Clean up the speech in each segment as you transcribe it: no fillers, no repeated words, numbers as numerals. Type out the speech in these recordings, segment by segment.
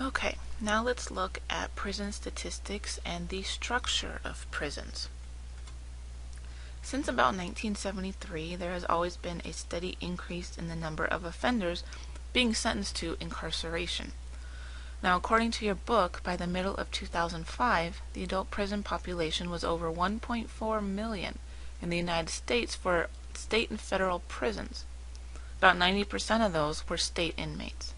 Okay, now let's look at prison statistics and the structure of prisons. Since about 1973, there has always been a steady increase in the number of offenders being sentenced to incarceration. Now, according to your book, by the middle of 2005, the adult prison population was over 1.4 million in the United States for state and federal prisons. About 90% of those were state inmates.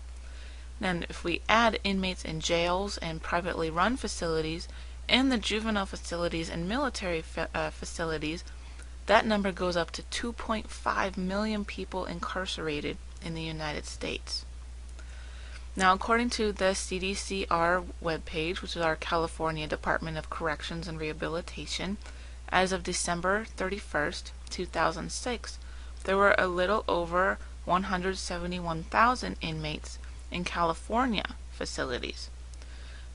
Then if we add inmates in jails and privately run facilities and the juvenile facilities and military facilities, that number goes up to 2.5 million people incarcerated in the United States. Now, according to the CDCR webpage, which is our California Department of Corrections and Rehabilitation, as of December 31st, 2006, there were a little over 171,000 inmates in California facilities,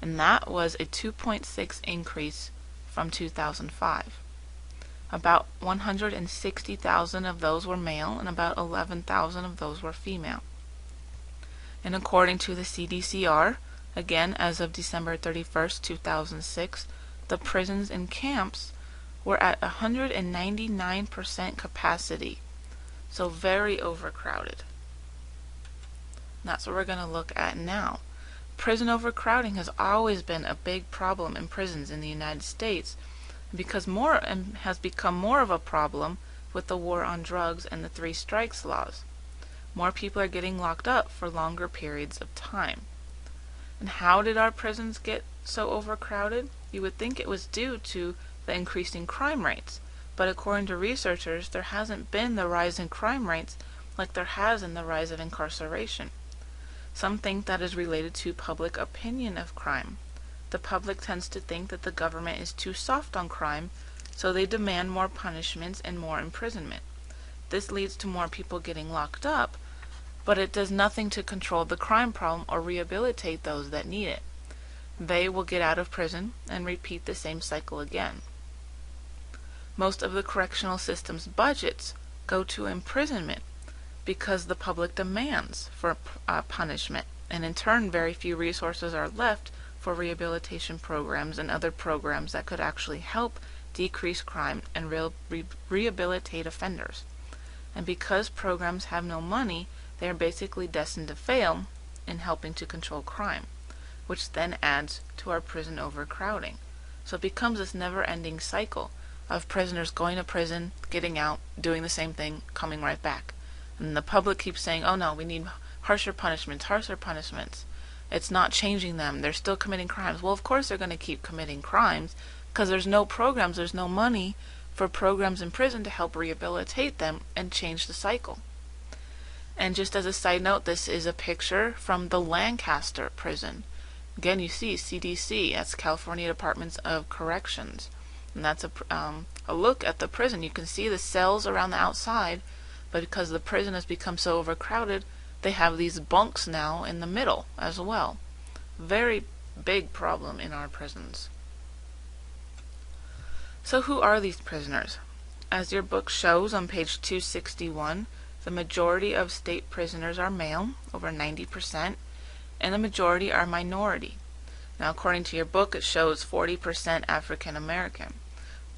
and that was a 2.6 increase from 2005. About 160,000 of those were male and about 11,000 of those were female. And according to the CDCR, again as of December 31st, 2006, the prisons and camps were at 199% capacity, so very overcrowded. That's what we're going to look at now. Prison overcrowding has always been a big problem in prisons in the United States, because has become more of a problem with the war on drugs and the three strikes laws. More people are getting locked up for longer periods of time. And how did our prisons get so overcrowded? You would think it was due to the increasing crime rates, but according to researchers, there hasn't been the rise in crime rates like there has in the rise of incarceration. Some think that is related to public opinion of crime. The public tends to think that the government is too soft on crime, so they demand more punishments and more imprisonment. This leads to more people getting locked up, but it does nothing to control the crime problem or rehabilitate those that need it. They will get out of prison and repeat the same cycle again. Most of the correctional system's budgets go to imprisonment because the public demands for punishment, and in turn very few resources are left for rehabilitation programs and other programs that could actually help decrease crime and rehabilitate offenders. And because programs have no money, they are basically destined to fail in helping to control crime, which then adds to our prison overcrowding. So it becomes this never-ending cycle of prisoners going to prison, getting out, doing the same thing, coming right back. And the public keeps saying, oh no, we need harsher punishments, harsher punishments. It's not changing them. They're still committing crimes. Well, of course they're going to keep committing crimes because there's no programs, there's no money for programs in prison to help rehabilitate them and change the cycle. And just as a side note, this is a picture from the Lancaster prison. Again, you see CDC, that's California Departments of Corrections. And that's a look at the prison. You can see the cells around the outside, but because the prison has become so overcrowded, they have these bunks now in the middle as well. Very big problem in our prisons. So who are these prisoners? As your book shows on page 261, the majority of state prisoners are male, over 90%, and the majority are minority. Now, according to your book, it shows 40% African American.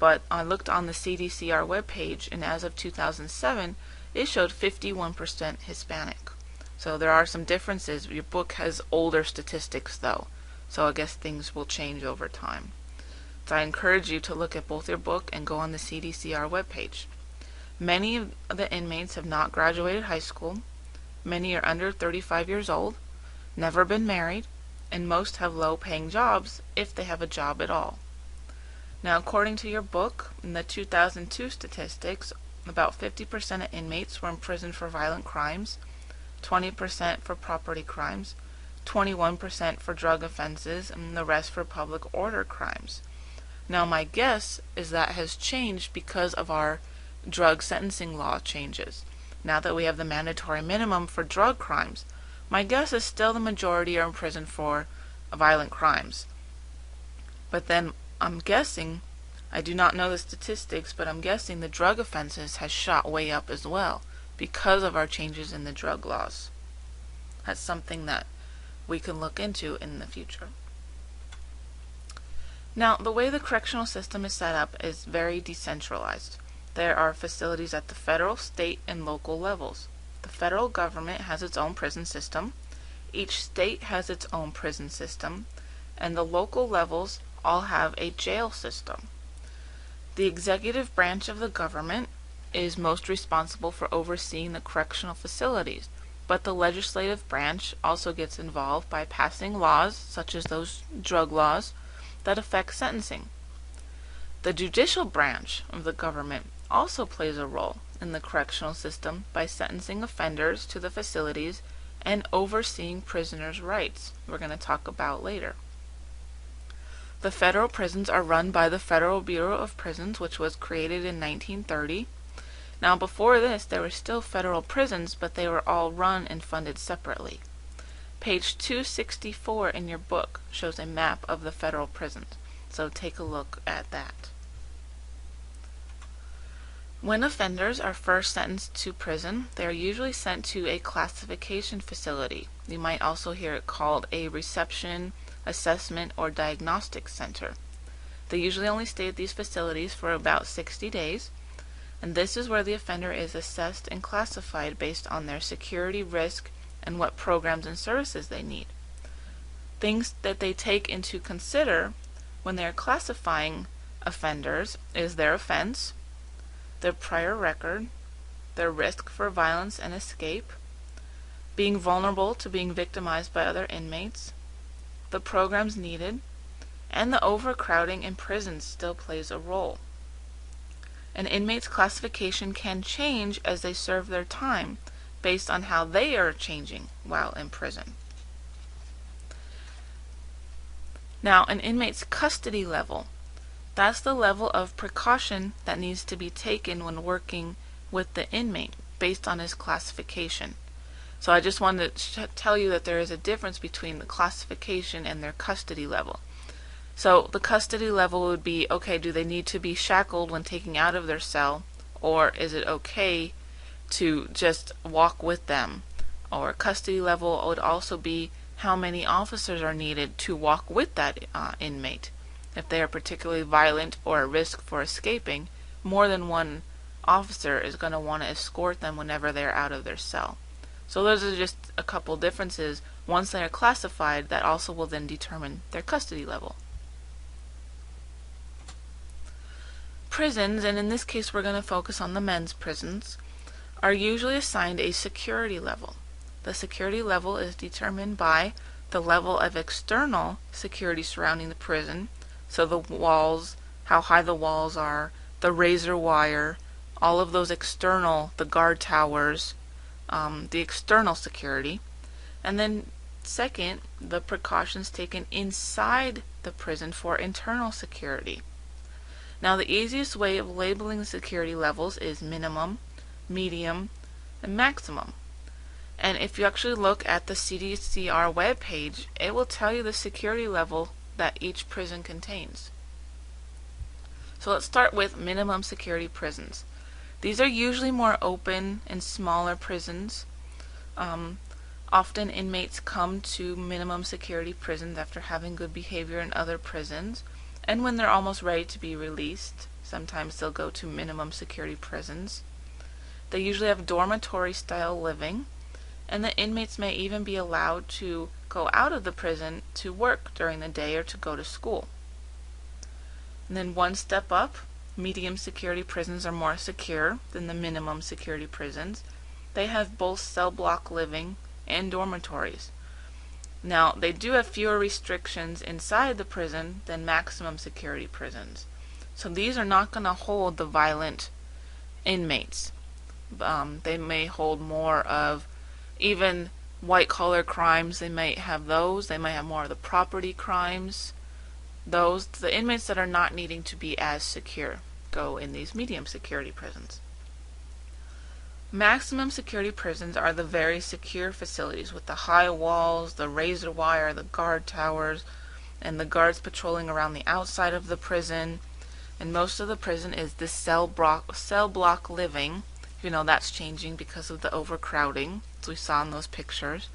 But I looked on the CDCR webpage, and as of 2007, it showed 51% Hispanic. So there are some differences. Your book has older statistics, though, so I guess things will change over time. So I encourage you to look at both your book and go on the CDCR webpage. Many of the inmates have not graduated high school. Many are under 35 years old, never been married, and most have low-paying jobs, if they have a job at all. Now, according to your book, in the 2002 statistics, about 50% of inmates were in prison for violent crimes, 20% for property crimes, 21% for drug offenses, and the rest for public order crimes. Now, my guess is that has changed because of our drug sentencing law changes. Now that we have the mandatory minimum for drug crimes, my guess is still the majority are in prison for violent crimes. But then I'm guessing, I do not know the statistics, but I'm guessing the drug offenses has shot way up as well because of our changes in the drug laws. That's something that we can look into in the future. Now, the way the correctional system is set up is very decentralized. There are facilities at the federal, state, and local levels. The federal government has its own prison system, each state has its own prison system, and the local levels all have a jail system. The executive branch of the government is most responsible for overseeing the correctional facilities, but the legislative branch also gets involved by passing laws, such as those drug laws, that affect sentencing. The judicial branch of the government also plays a role in the correctional system by sentencing offenders to the facilities and overseeing prisoners' rights, we're going to talk about later. The federal prisons are run by the Federal Bureau of Prisons, which was created in 1930. Now, before this, there were still federal prisons, but they were all run and funded separately. Page 264 in your book shows a map of the federal prisons, so take a look at that. When offenders are first sentenced to prison, they are usually sent to a classification facility. You might also hear it called a reception, assessment, or diagnostic center. They usually only stay at these facilities for about 60 days, and this is where the offender is assessed and classified based on their security risk and what programs and services they need. Things that they take into consider when they are classifying offenders is their offense, their prior record, their risk for violence and escape, being vulnerable to being victimized by other inmates, the programs needed, and the overcrowding in prisons still plays a role. An inmate's classification can change as they serve their time based on how they are changing while in prison. Now, an inmate's custody level. That's the level of precaution that needs to be taken when working with the inmate based on his classification. So I just wanted to tell you that there is a difference between the classification and their custody level. So the custody level would be, okay, do they need to be shackled when taken out of their cell, or is it okay to just walk with them? Or custody level would also be how many officers are needed to walk with that inmate. If they are particularly violent or at risk for escaping, more than one officer is going to want to escort them whenever they are out of their cell. So those are just a couple differences. Once they are classified, that also will then determine their custody level. Prisons, and in this case we're going to focus on the men's prisons, are usually assigned a security level. The security level is determined by the level of external security surrounding the prison, so the walls, how high the walls are, the razor wire, all of those external, the guard towers, the external security. And then second, the precautions taken inside the prison for internal security. Now, the easiest way of labeling the security levels is minimum, medium, and maximum. And if you actually look at the CDCR webpage, it will tell you the security level that each prison contains. So let's start with minimum security prisons. These are usually more open and smaller prisons. Often inmates come to minimum security prisons after having good behavior in other prisons, and when they're almost ready to be released, sometimes they'll go to minimum security prisons. They usually have dormitory style living, and the inmates may even be allowed to go out of the prison to work during the day or to go to school. And then one step up, medium security prisons are more secure than the minimum security prisons. They have both cell block living and dormitories. Now, they do have fewer restrictions inside the prison than maximum security prisons. So these are not going to hold the violent inmates. They may hold more of even white-collar crimes. They might have those. They might have more of the property crimes. The inmates that are not needing to be as secure go in these medium security prisons. Maximum security prisons are the very secure facilities with the high walls, the razor wire, the guard towers, and the guards patrolling around the outside of the prison. And most of the prison is this cell block living. You know, that's changing because of the overcrowding, as we saw in those pictures.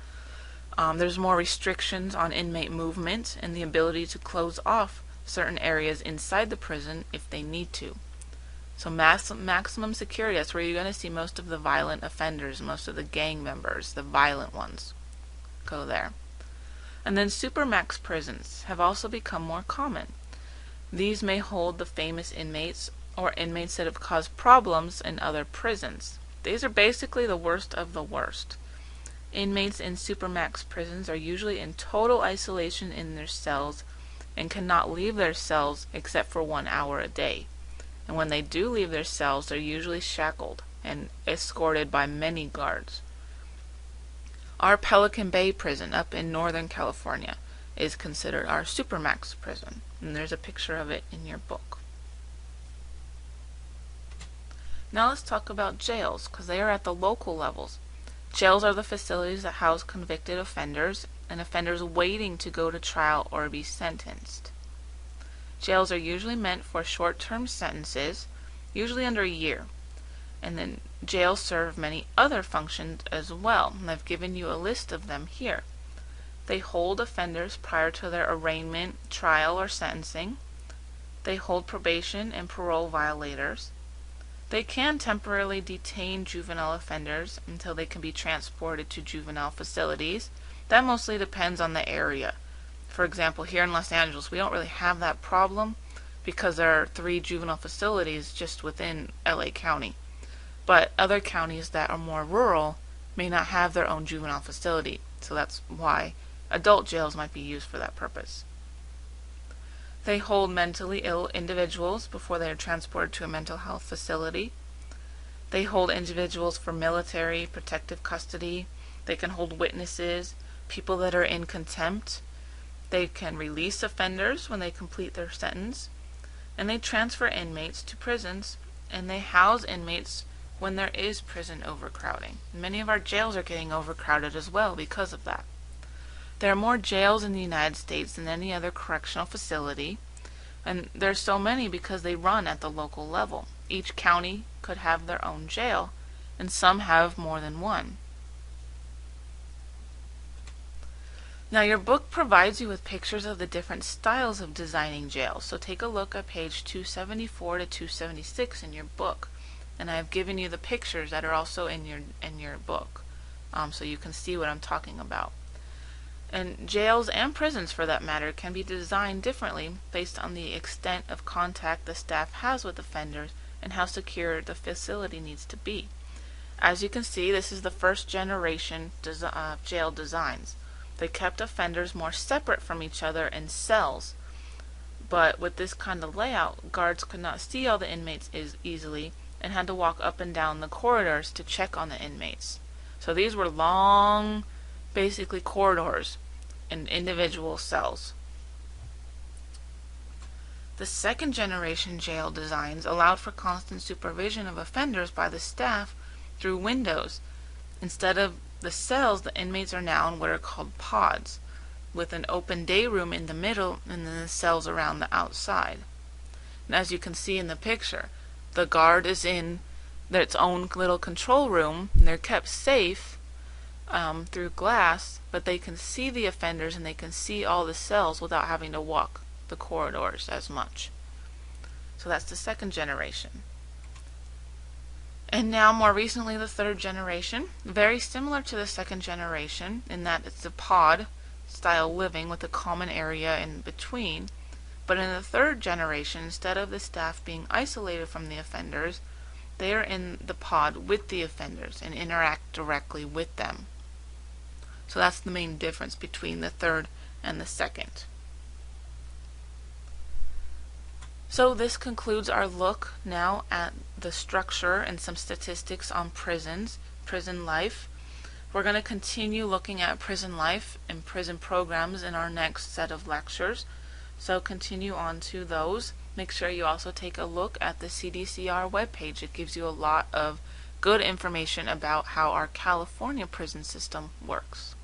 There's more restrictions on inmate movement and the ability to close off certain areas inside the prison if they need to. So maximum security, that's where you're going to see most of the violent offenders, most of the gang members, the violent ones go there. And then supermax prisons have also become more common. These may hold the famous inmates or inmates that have caused problems in other prisons. These are basically the worst of the worst. Inmates in supermax prisons are usually in total isolation in their cells and cannot leave their cells except for 1 hour a day. And when they do leave their cells, they're usually shackled and escorted by many guards. Our Pelican Bay prison up in Northern California is considered our supermax prison, and there's a picture of it in your book. Now let's talk about jails, because they are at the local levels. Jails are the facilities that house convicted offenders and offenders waiting to go to trial or be sentenced. Jails are usually meant for short-term sentences, usually under a year. And then jails serve many other functions as well, and I've given you a list of them here. They hold offenders prior to their arraignment, trial, or sentencing. They hold probation and parole violators. They can temporarily detain juvenile offenders until they can be transported to juvenile facilities. That mostly depends on the area. For example, here in Los Angeles, we don't really have that problem because there are 3 juvenile facilities just within LA County. But other counties that are more rural may not have their own juvenile facility, so that's why adult jails might be used for that purpose. They hold mentally ill individuals before they are transported to a mental health facility. They hold individuals for military protective custody. They can hold witnesses, people that are in contempt. They can release offenders when they complete their sentence. And they transfer inmates to prisons, and they house inmates when there is prison overcrowding. Many of our jails are getting overcrowded as well because of that. There are more jails in the United States than any other correctional facility, and there's so many because they run at the local level. Each county could have their own jail, and some have more than one. Now your book provides you with pictures of the different styles of designing jails, so take a look at page 274 to 276 in your book, and I have given you the pictures that are also in your book, so you can see what I'm talking about. And jails and prisons, for that matter, can be designed differently based on the extent of contact the staff has with offenders and how secure the facility needs to be. As you can see, this is the first generation jail designs. They kept offenders more separate from each other in cells, but with this kind of layout, guards could not see all the inmates easily and had to walk up and down the corridors to check on the inmates. So these were long, basically corridors in individual cells. The second generation jail designs allowed for constant supervision of offenders by the staff through windows. Instead of the cells, the inmates are now in what are called pods, with an open day room in the middle and then the cells around the outside. And as you can see in the picture, the guard is in its own little control room, and they're kept safe through glass, but they can see the offenders and they can see all the cells without having to walk the corridors as much. So that's the second generation. And now more recently the third generation, very similar to the second generation in that it's a pod style living with a common area in between, but in the third generation, instead of the staff being isolated from the offenders, they are in the pod with the offenders and interact directly with them. So that's the main difference between the third and the second. So this concludes our look now at the structure and some statistics on prisons, prison life. We're going to continue looking at prison life and prison programs in our next set of lectures. So continue on to those. Make sure you also take a look at the CDCR webpage. It gives you a lot of good information about how our California prison system works.